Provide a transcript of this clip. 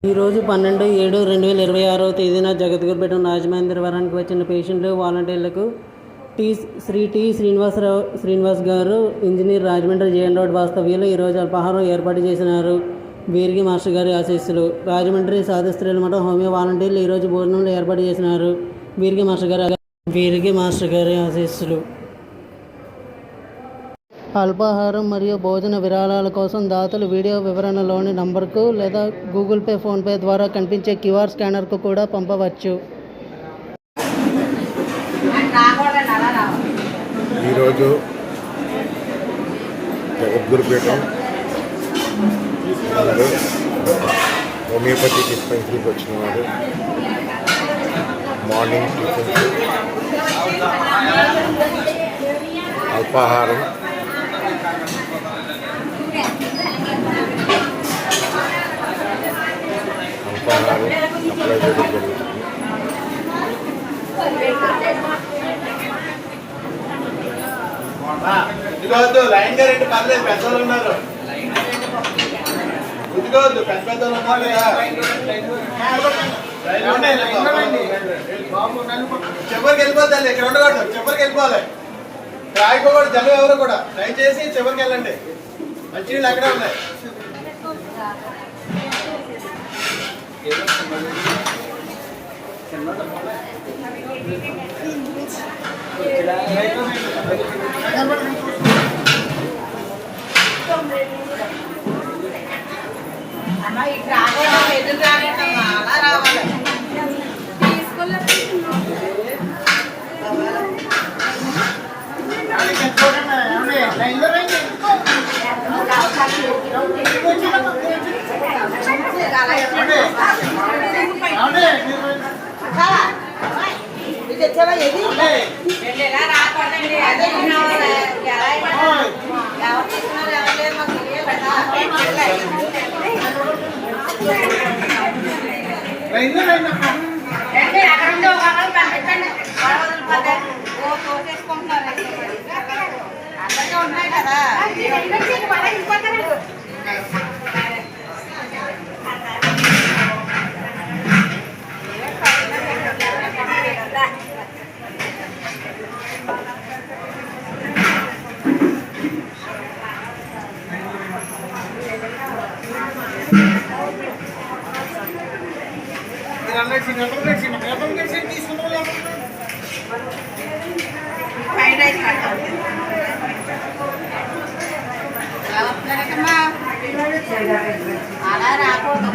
ఈరోజు 12/7/2026 తేదీన జగద్గురుపేట రాజమహేంద్రవరానికి వచ్చిన పేషెంట్లు వాలంటీర్లకు శ్రీ శ్రీనివాస్ గారు, ఇంజనీర్, రాజమండ్రి జేఎన్ రోడ్ వాస్తవ్యులు ఈరోజు అల్పాహారం ఏర్పాటు చేసినారు. వీరికి మాస్టర్ గారి ఆశీస్సులు. రాజమండ్రి సాధుస్త్రీల మఠం హోమియో వాలంటీర్లు ఈరోజు భోజనంలో ఏర్పాటు చేసినారు. వీరికి మాస్టర్ గారి ఆశీస్సులు. అల్పాహారం మరియు భోజన విరాళాల కోసం దాతలు వీడియో వివరణలోని నంబర్కు లేదా గూగుల్ పే, ఫోన్పే ద్వారా కనిపించే క్యూఆర్ స్కానర్కు కూడా పంపవచ్చు. ఈరోజు జగద్గురుపీఠం హోమియోపతి డిస్పెన్సరీకి వచ్చిన వారు మార్నింగ్ టిఫిన్స్, అల్పాహారం, అప్లై చేయడం జరుగుతుంది. ఇదిగోద్దు లైన్ గా రెండు పర్లేదు, పెద్దలు ఉన్నారు. ఇదిగోద్దు పెద్ద పెద్దలు ఉన్నారు చివరికి వెళ్ళిపోద్ది. ఇక్కడ ఉండకూడదు, చివరికి వెళ్ళిపోవాలి. రాయిపోకూడదు జనం ఎవరు కూడా. దయచేసి చివరికి వెళ్ళండి. మంచినీళ్ళు అక్కడే ఉన్నాయి. ఉన్నాయి కదా. అలా రాకూడదు.